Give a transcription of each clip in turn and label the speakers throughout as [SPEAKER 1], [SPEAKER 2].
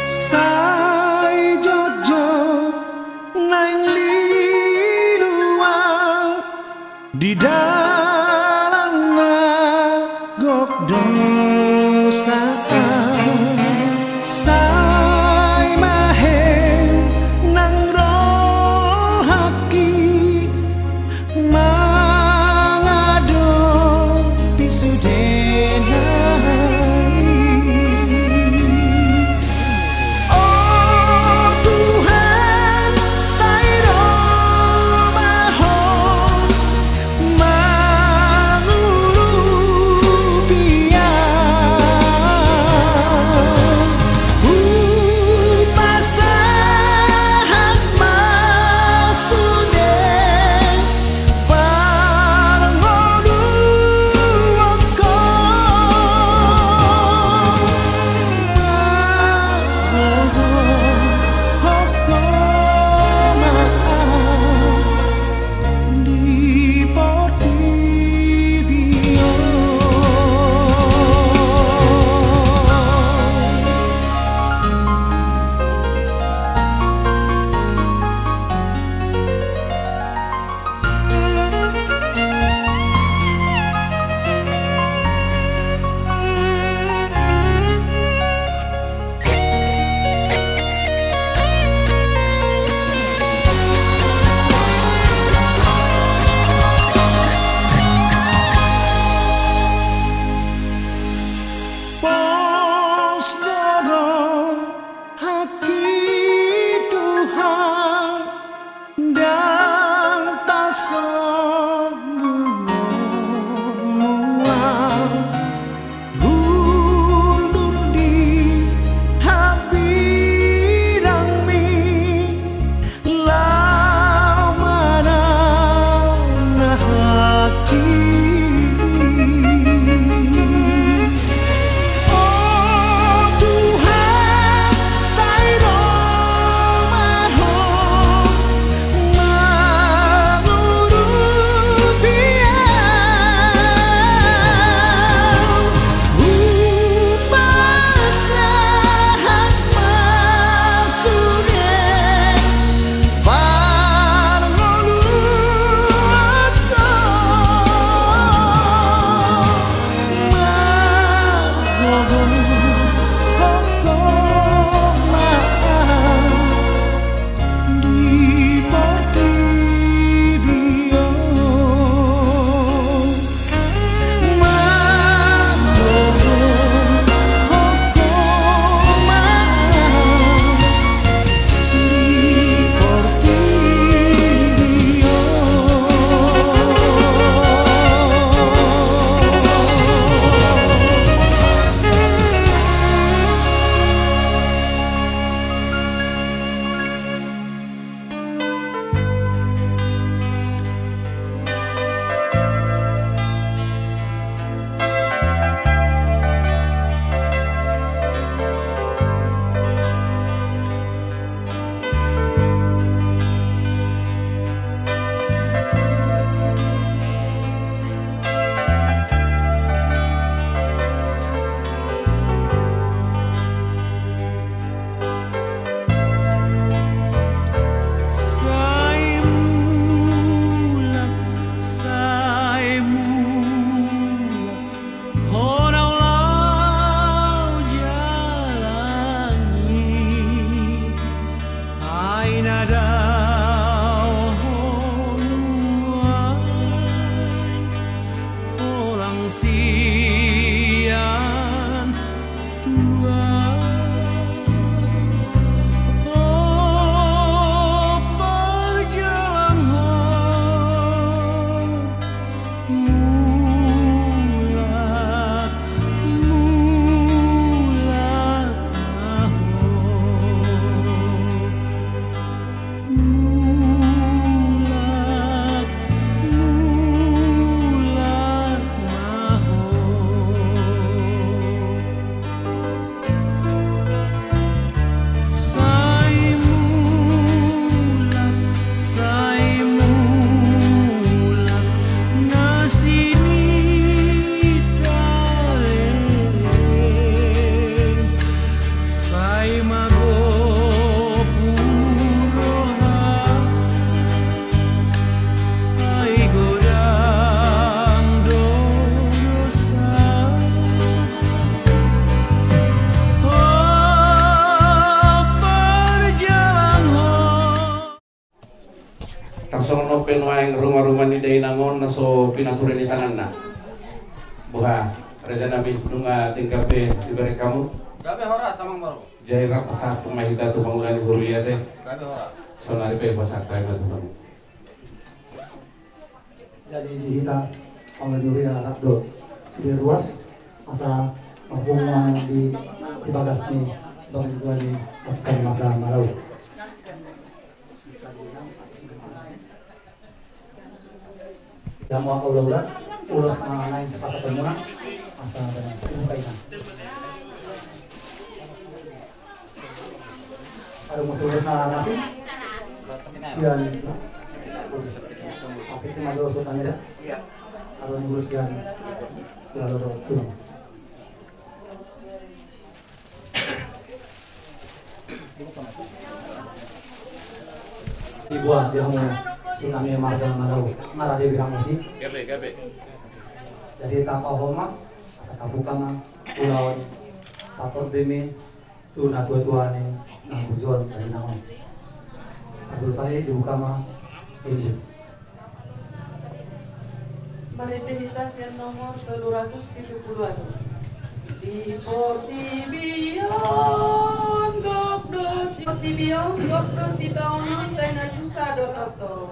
[SPEAKER 1] Sai jojo nang liluang di dalam nagok dosa. Sai mahe nang rohaki mangado pisudena.
[SPEAKER 2] lain rumah-rumah ni day nangon na so pinaturin di tangan na. Buha, Raja Nabi nunga tingkape diberi kamu.
[SPEAKER 3] Gabe hora samang baru.
[SPEAKER 2] Jai rap pasak pemahita tu bangunan burulia teh.
[SPEAKER 3] Gabe hora.
[SPEAKER 2] So nari pe pasak tayo na tu kamu.
[SPEAKER 4] Jadi dihita pengenduri anak do sudah ruas masa hubungan di bagas ni sebagai dua di pasukan maka malau. Yang mau kau ulas ulas naik cepat ketemuan masa dengan kaitan. Ada musuh nasi sian tapi cuma dua sultan ya. Iya. Kalau ngurus sian lalu turun. Ibuah dia mau tsunami marga malau marah dia bilang musik.
[SPEAKER 2] Gabe.
[SPEAKER 4] Jadi tanpa homa asa kabukang pulau pator beme tuna tua-tua ni nang bujon dari naon. Aduh saya dibuka mah ini.
[SPEAKER 5] Maribilitas yang nomor 270-an. Di Portibion Gokdo si tahun saya na susah do toto.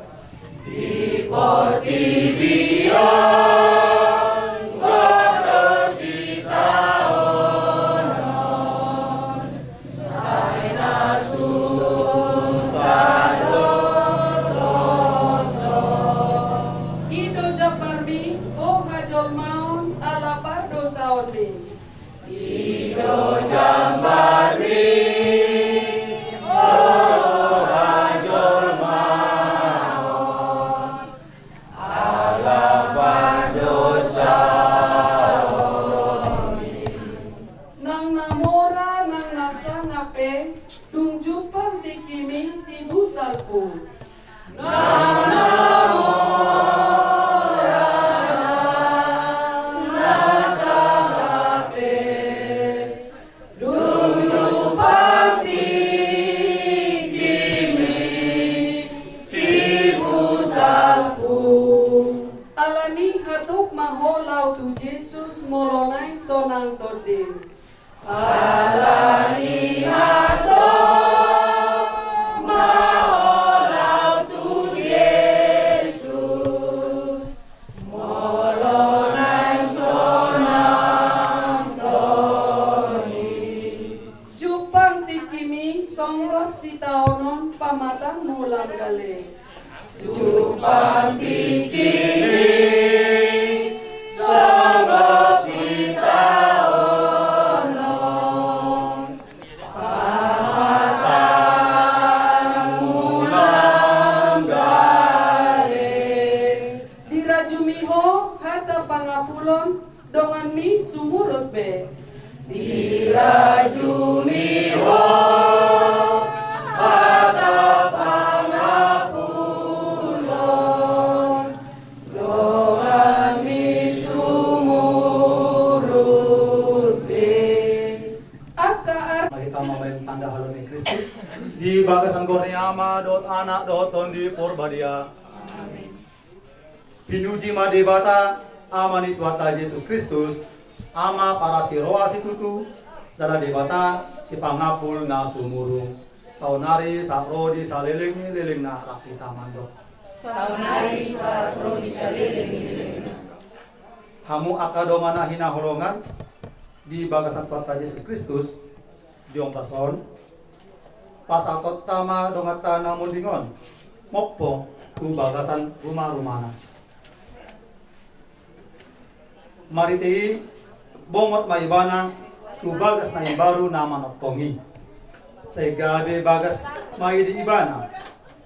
[SPEAKER 5] Di Portibion Gokdo si tahun saya na susah do toto. Ido Japarmi oh hajol maun ala pardo saormi. Ido Japarmi
[SPEAKER 4] Pinuji madebata amani Tuhan Yesus Kristus ama para siroa situtu dala debata si pangapul na sumuru saunari saprodi salilingi liling na rakita mando
[SPEAKER 5] saunari saprodi salilingi liling
[SPEAKER 4] hamu akadomana hina holongan di bagasan Tuhan Yesus Kristus diong pason pasatot tama dongata namun dingon mopo ku bagasan rumah-rumahna mariti bongot maibana tu bagas na baru nama notongi say gabe bagas mai di ibana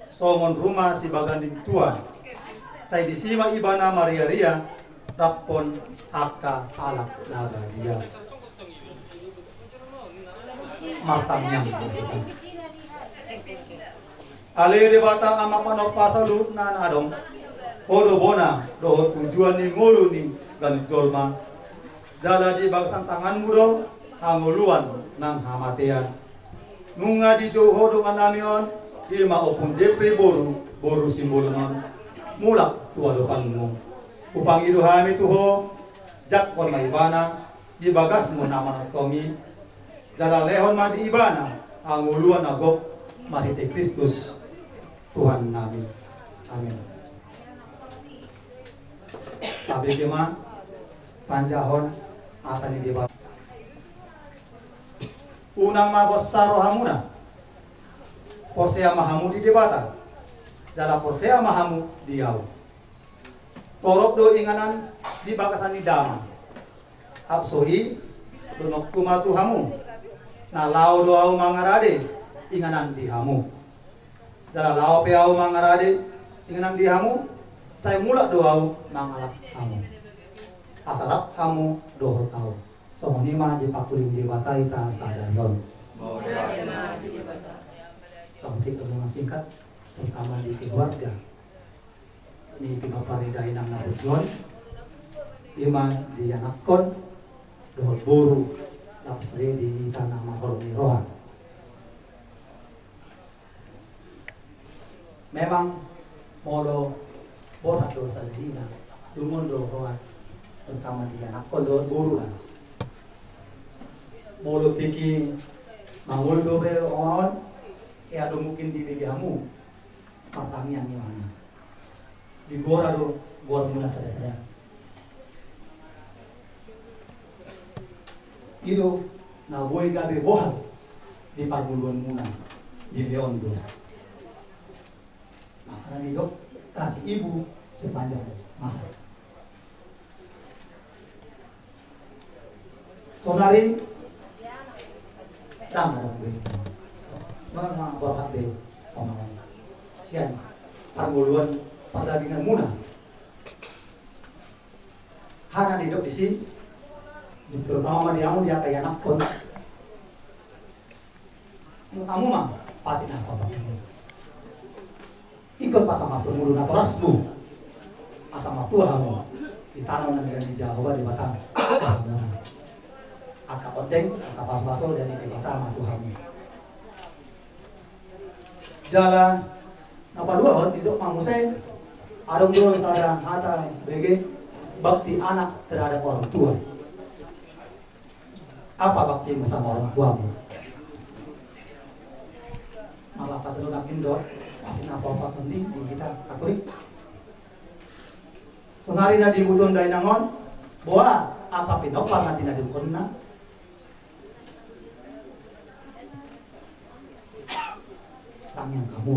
[SPEAKER 4] songon rumah si baganding tuan say disima ibana Maria Ria rapon aka alak laga dia matangnya ale de bata ama panok pasalu nan adong hodo bona do tujuan ni ngulu ni ganit jolma dala di bagasan tanganmu do anguluan nang hamatean nunga di do hodo anamion ilma opun jepri boru simbol non mulak tua dopanmu. Upang iduhami tuho jakkon maibana di bagasmu nama tomi. Dala lehon ma di ibana anguluan agok marite Kristus Tuhan nabi. Amin. Tapi kema panjahon atani debat. Unang mabosar rohamuna. Posea mahamu di debata. Dalam posea mahamu diau. Torok do inganan di bakasan di dama. Aksoi donok kumatu hamu. Na lau do au mangarade inganan di hamu. Dalam lau pe au mangarade inganan di hamu. Saya mulak do au mangalak hamu. Asarap hamu do tau. Somonima di pakuling di bata ita sadarion. Sampai kemudian singkat terutama di keluarga. Ini pinaparidahin ang nabujon. Iman di anakon dohol buru tapos di tanah mahor ni rohan. Memang molo borat do sa dina lumun do rohan terutama di anakon dohol buru na. Molo tiki mangul do be on ya do mungkin di bibihamu pertanyaan ni mana di gora do gor muna sada-sada itu na boy gabe bohal di paguluan muna di leon do maka ni dok kasih ibu sepanjang masa sonari tama dong be mga bakat be pamahan siyan paguluan perdagangan muna hana di dok di sini terutama diamu dia kayak anak pun kamu mah pasti nak apa ikut pasama pemulu na rasmu asama tua kamu di tanah negara di Jawa di Batam akak odeng akak pas-pasol dari di Batam Tuhan jalan apa dua di dok mamu saya adong dua saudara hata bege bakti anak terhadap orang tua. Apa baktimu sama orang tuamu? Malah patelo nak indor, pasti apa-apa penting di kita Katolik. Sonari na dibuton dai nangon, boa apa pinopang na tinadukon na. Tanyang kamu